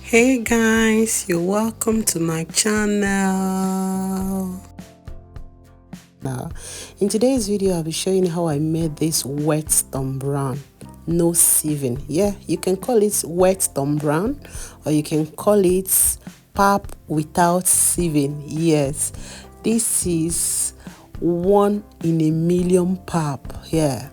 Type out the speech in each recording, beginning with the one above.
Hey guys, you're welcome to my channel. Now, in today's video, I'll be showing you how I made this wet thumb brown. No sieving. Yeah, you can call it wet thumb brown, or you can call it pap without sieving. Yes, this is 1 in a million pap. Yeah.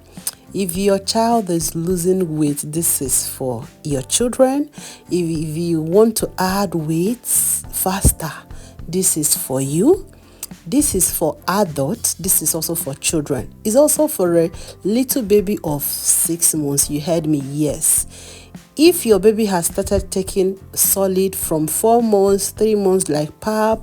If your child is losing weight, this is for your children. If you want to add weight faster, this is for you. This is for adults. This is also for children. It's also for a little baby of 6 months. You heard me? Yes. If your baby has started taking solid from 4 months, 3 months like pap,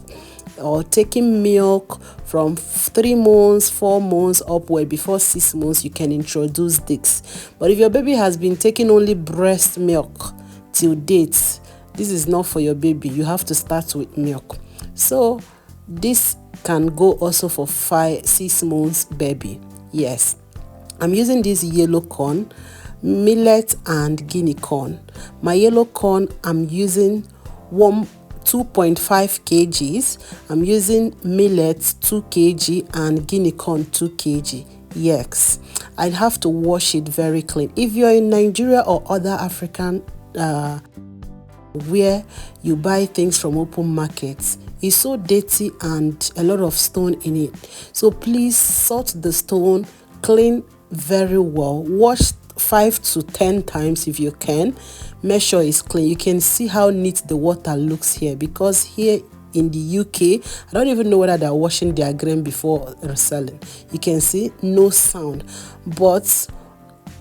or taking milk from 3 months, 4 months upward, before 6 months, you can introduce this. But if your baby has been taking only breast milk till date, this is not for your baby. You have to start with milk. So this can go also for 6 months baby. Yes, I'm using this yellow corn, millet and guinea corn. My yellow corn, I'm using 2.5 kgs. I'm using millet 2 kg and guinea corn 2 kg. Yes, I have to wash it very clean. If you're in Nigeria or other African where you buy things from open markets, it's so dirty and a lot of stone in it. So please salt the stone, clean very well, wash 5 to 10 times if you can. Make sure it's clean. You can see how neat the water looks here, because here in the UK, I don't even know whether they're washing their grain before reselling. You can see no sound. But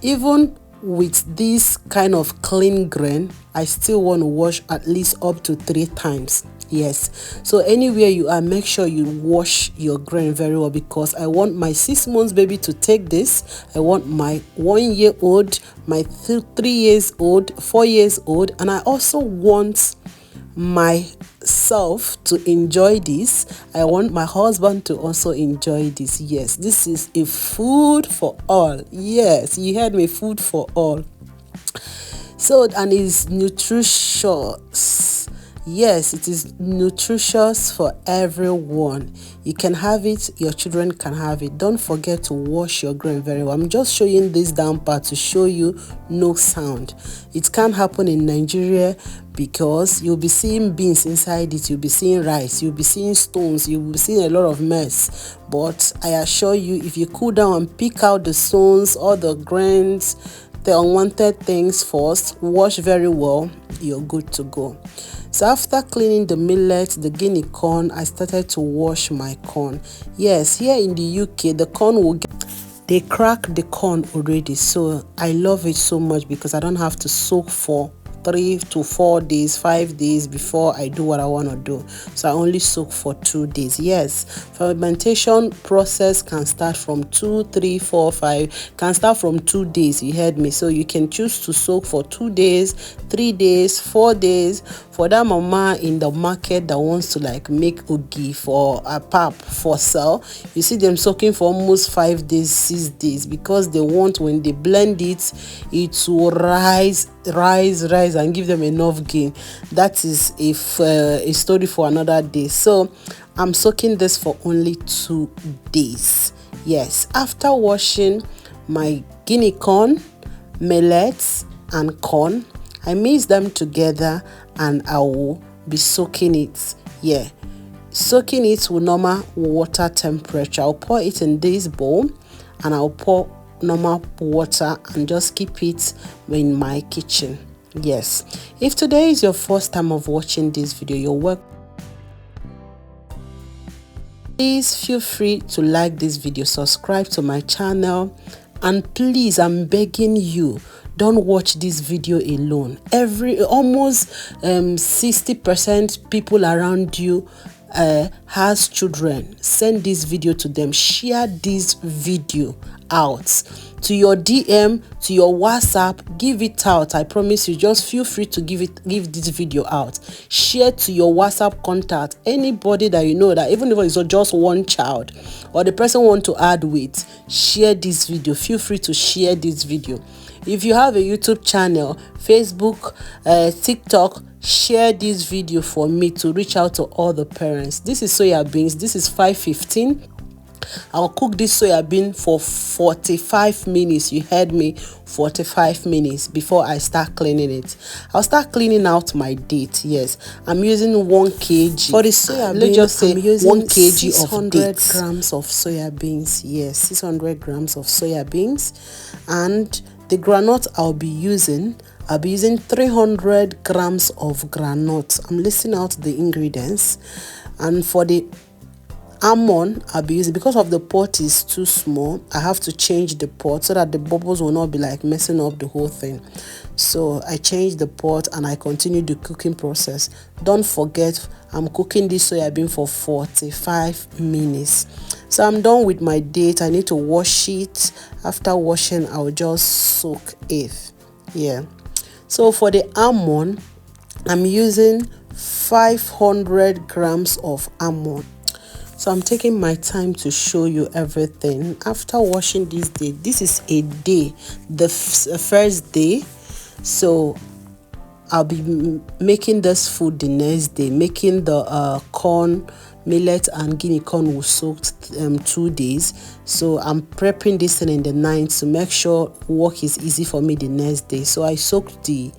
even with this kind of clean grain, I still want to wash at least up to 3 times. Yes, so anywhere you are, make sure you wash your grain very well, because I want my 6 months baby to take this. I want my 1 year old, my 3 years old, 4 years old, and I also want myself to enjoy this. I want my husband to also enjoy this. Yes, this is a food for all. Yes, you heard me, food for all. So, and it's nutritious. Yes, it is nutritious for everyone. You can have it, your children can have it. Don't forget to wash your grain very well. I'm just showing this down part to show you no sound. It can't happen in Nigeria, because you'll be seeing beans inside it, you'll be seeing rice, you'll be seeing stones, you'll be seeing a lot of mess. But I assure you, if you cool down and pick out the stones, all the grains, the unwanted things first, wash very well, you're good to go. So after cleaning the millet, the guinea corn, I started to wash my corn. Yes, here in the UK, the corn will they crack the corn already, so I love it so much, because I don't have to soak for 3 to 4 days, 5 days before I do what I want to do. So I only soak for 2 days. Yes, fermentation process can start from 2, 3, 4, 5, can start from 2 days. You heard me. So you can choose to soak for 2 days, 3 days, 4 days. For that mama in the market that wants to like make ogi for a pap for sale, you see them soaking for almost 5 days, 6 days, because they want, when they blend it, it will rise and give them enough gain. That is a story for another day. So I'm soaking this for only 2 days. Yes, after washing my guinea corn, millet and corn, I mix them together and I will be soaking it. Yeah, soaking it with normal water temperature. I'll pour it in this bowl and I'll pour normal water and just keep it in my kitchen. Yes, if today is your first time of watching this video, you're welcome. Please feel free to like this video, subscribe to my channel, and please, I'm begging you, don't watch this video alone. Almost 60% people around you has children. Send this video to them. Share this video out to your DM, to your WhatsApp. Give it out. I promise you, just feel free to give this video out. Share to your WhatsApp contact, anybody that you know, that even if it's just one child or the person want to add weight, share this video. Feel free to share this video. If you have a YouTube channel, Facebook, TikTok, share this video for me to reach out to all the parents. This is soya beans. This is 5:15. I'll cook this soya bean for 45 minutes. You heard me, 45 minutes before I start cleaning it. I'll start cleaning out my date. Yes, I'm using 1 kg. For the soya bean, let's just say I'm using 1 kg of dates. 600 grams of soya beans. Yes, 600 grams of soya beans. And the groundnut I'll be using 300 grams of groundnut. I'm listing out the ingredients. And for the almond I'll be using, because of the pot is too small, I have to change the pot so that the bubbles will not be like messing up the whole thing. So I changed the pot and I continue the cooking process. Don't forget, I'm cooking this soya bean for 45 minutes. So I'm done with my date. I need to wash it. After washing, I'll just soak it. Yeah. So for the almond, I'm using 500 grams of almond. So I'm taking my time to show you everything. After washing this day, this is a day, the first day. So I'll be making this food the next day, making the corn, millet and guinea corn will soak 2 days. So I'm prepping this thing in the night to make sure work is easy for me the next day. So I soaked the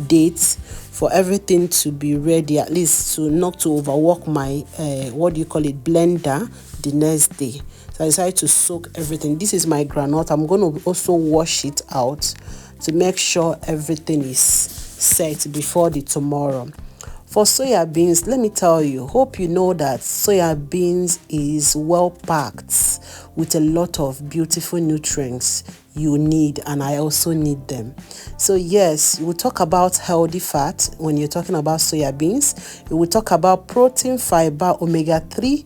dates for everything to be ready, at least to not to overwork my blender the next day. So I decided to soak everything. This is my groundnut. I'm going to also wash it out to make sure everything is set before the tomorrow. For soya beans, let me tell you, hope you know that soya beans is well packed with a lot of beautiful nutrients you need, and I also need them. So yes, we'll talk about healthy fat when you're talking about soya beans. We will talk about protein, fiber, omega-3,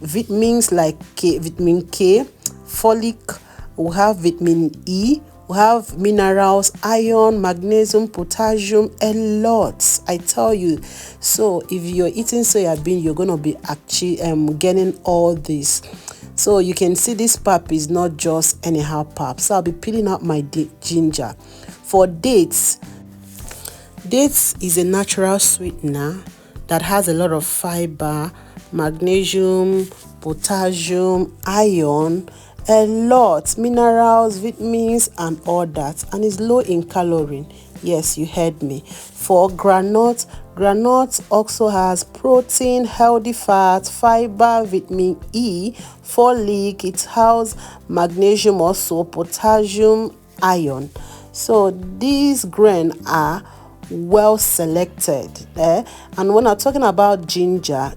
vitamins like vitamin K, folic, we have vitamin E, we have minerals, iron, magnesium, potassium, a lot, I tell you. So if you're eating soya bean, you're going to be actually getting all this. So you can see this pap is not just anyhow pap. So I'll be peeling out my ginger. For dates is a natural sweetener that has a lot of fiber, magnesium, potassium, iron, a lot, minerals, vitamins and all that, and is low in calorie. Yes, you heard me. For groundnut also has protein, healthy fat, fiber, vitamin E, folic, it has magnesium, also potassium, iron. So these grains are well selected. And when I'm talking about ginger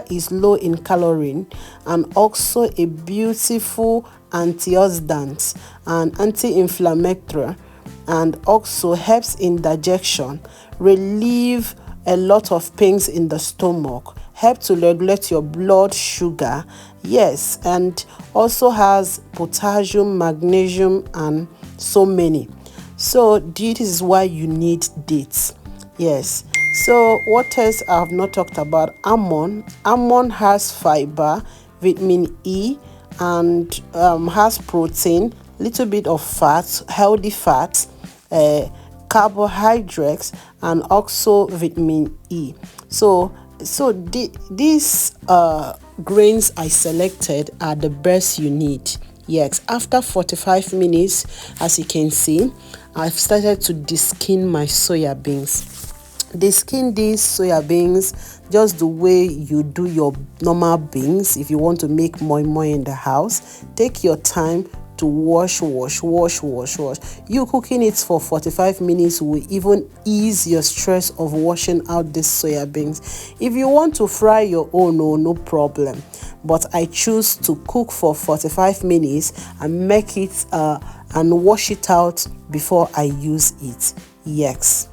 is low in calorie and also a beautiful antioxidant and anti-inflammatory, and also helps in digestion, relieve a lot of pains in the stomach, help to regulate your blood sugar. Yes, and also has potassium, magnesium and so many. So this is why you need dates. Yes. So what else I have not talked about? Almond has fiber, vitamin E, and has protein, little bit of fat, healthy fats, carbohydrates, and also vitamin E. So these grains I selected are the best you need. Yes, after 45 minutes, as you can see, I've started to deskin my soya beans. Deskin these soya beans just the way you do your normal beans. If you want to make moi moi in the house, take your time to wash. You cooking it for 45 minutes will even ease your stress of washing out these soya beans. If you want to fry your own, no problem. But I choose to cook for 45 minutes and make it and wash it out before I use it. Yes.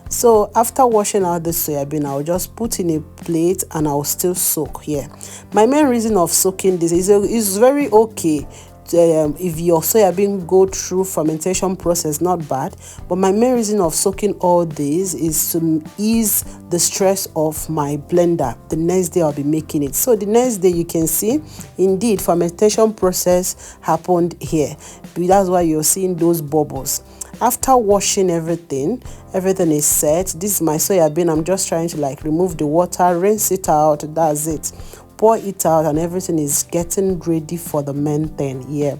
So after washing out the soya bean, I'll just put in a plate and I'll still soak here. My main reason of soaking this is very okay. If your soya bean go through fermentation process, not bad, but my main reason of soaking all this is to ease the stress of my blender. The next day I'll be making it. So the next day you can see indeed fermentation process happened here. That's why you're seeing those bubbles. After washing everything is set. This is my soya bean. I'm just trying to like remove the water, rinse it out. That's it. Pour it out, and everything is getting ready for the main thing. Yeah.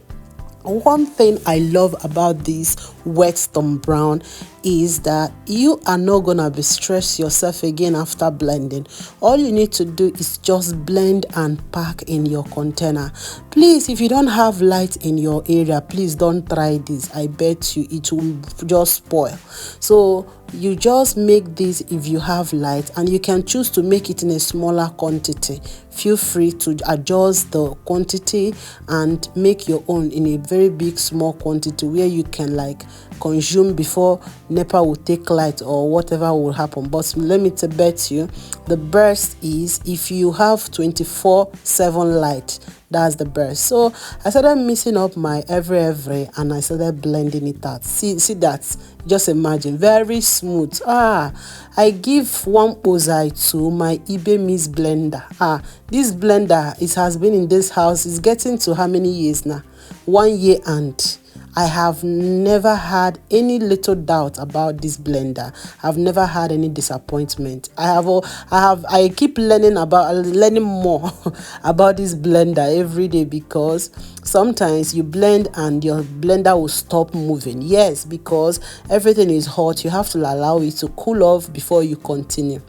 One thing I love about this wet Tom Brown is that you are not gonna be stressed yourself again after blending. All you need to do is just blend and pack in your container. Please, if you don't have light in your area, please don't try this. I bet you it will just spoil. So you just make this if you have light, and you can choose to make it in a smaller quantity. Feel free to adjust the quantity and make your own in a very big small quantity where you can like consume before NEPA will take light or whatever will happen. But let me bet you the best is if you have 24/7 light. That's the best. So I started mixing up my every and I started blending it out. See that? Just imagine, very smooth. I give one ozai to my eBay Miss blender. This blender, it has been in this house. It's getting to how many years now? 1 year, and I have never had any little doubt about this blender. I've never had any disappointment. I keep learning more about this blender every day, because sometimes you blend and your blender will stop moving. Yes, because everything is hot. You have to allow it to cool off before you continue.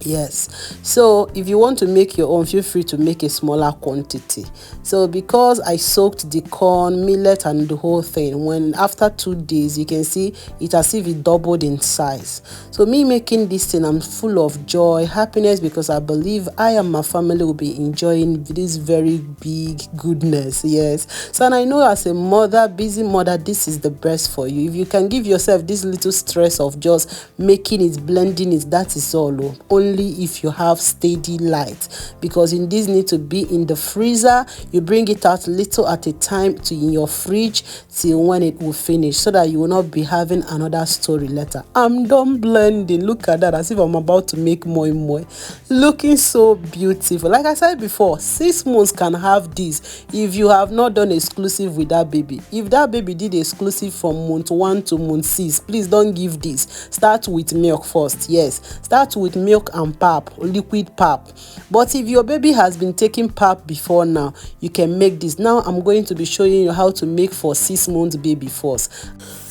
Yes, so if you want to make your own, feel free to make a smaller quantity. So because I soaked the corn, millet and the whole thing, when after 2 days you can see it as if it doubled in size. So me making this thing, I'm full of joy, happiness, because I believe I and my family will be enjoying this very big goodness. Yes, so and I know as a mother, busy mother, this is the best for you. If you can give yourself this little stress of just making it, blending it, that is all. Only if you have steady light, because in this need to be in the freezer. You bring it out little at a time to in your fridge till when it will finish, so that you will not be having another story later. I'm done blending. Look at that, as if I'm about to make more and more. Looking so beautiful. Like I said before, 6 months can have this if you have not done exclusive with that baby. If that baby did exclusive from month 1 to month 6, please don't give this. Start with milk first. Yes, start with milk and pap, liquid pap. But if your baby has been taking pap before now, you can make this. Now I'm going to be showing you how to make for 6 months baby first.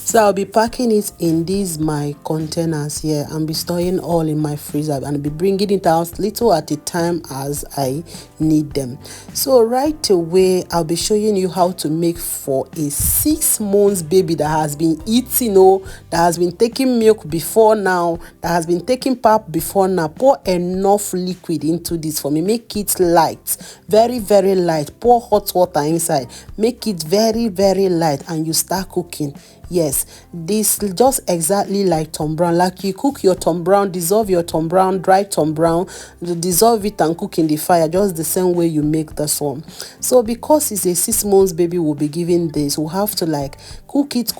So I'll be packing it in these my containers here and be storing all in my freezer, and be bringing it out little at a time as I need them. So right away I'll be showing you how to make for a 6 months baby that has been eating, that has been taking milk before now, that has been taking pap before now. Pour enough liquid into this for me. Make it light, very light. Pour hot water inside, make it very light, and you start cooking. Yes, this just exactly like Tom Brown. Like you cook your Tom Brown, dissolve your Tom Brown, dry Tom Brown, dissolve it and cook in the fire, just the same way you make this one. So because it's a 6 months baby will be giving this, we'll have to like cook it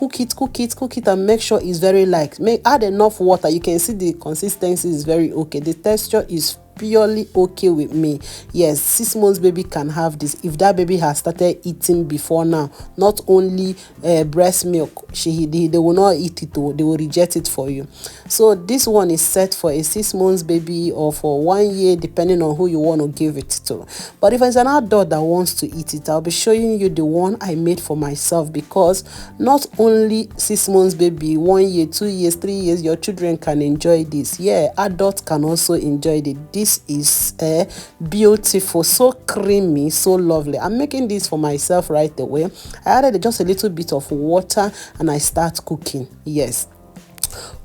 and make sure it's very light. Add enough water. You can see the consistency is very okay. The texture is purely okay with me. Yes, 6 months baby can have this if that baby has started eating before now, not only breast milk. They will not eat it, they will reject it for you. So this one is set for a 6 months baby or for 1 year, depending on who you want to give it to. But if it's an adult that wants to eat it, I'll be showing you the one I made for myself, because not only 6 months baby, 1 year, 2 years, 3 years, your children can enjoy this. Yeah, adults can also enjoy it. This is beautiful, so creamy, so lovely. I'm making this for myself right away. I added just a little bit of water and I start cooking. Yes,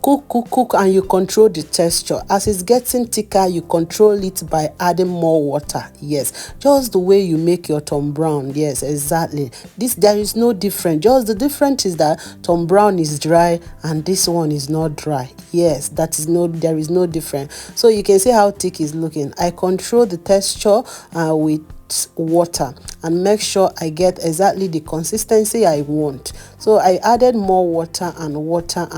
cook, and you control the texture. As it's getting thicker, you control it by adding more water. Yes, just the way you make your Tom Brown. Yes, exactly. There is no difference. Just the difference is that Tom Brown is dry and this one is not dry. Yes, there is no difference. So you can see how thick it's looking. I control the texture with water and make sure I get exactly the consistency I want. So I added more water and water.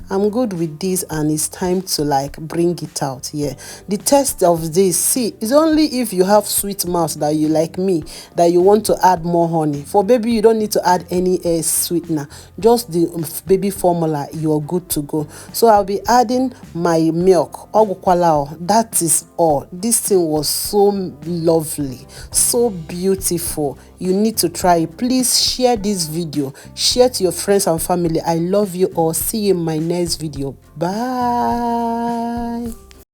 I'm I'm good with this, and it's time to like bring it out. Yeah, the test of this, see, is only if you have sweet mouth that you like me, that you want to add more honey. For baby, you don't need to add any sweetener, just the baby formula, you're good to go. So I'll be adding my milk, ogukwalao. That is all. This thing was so lovely, so beautiful. You need to try it. Please share this video, share to your friends and family. I love you all. See you in my next video. Bye.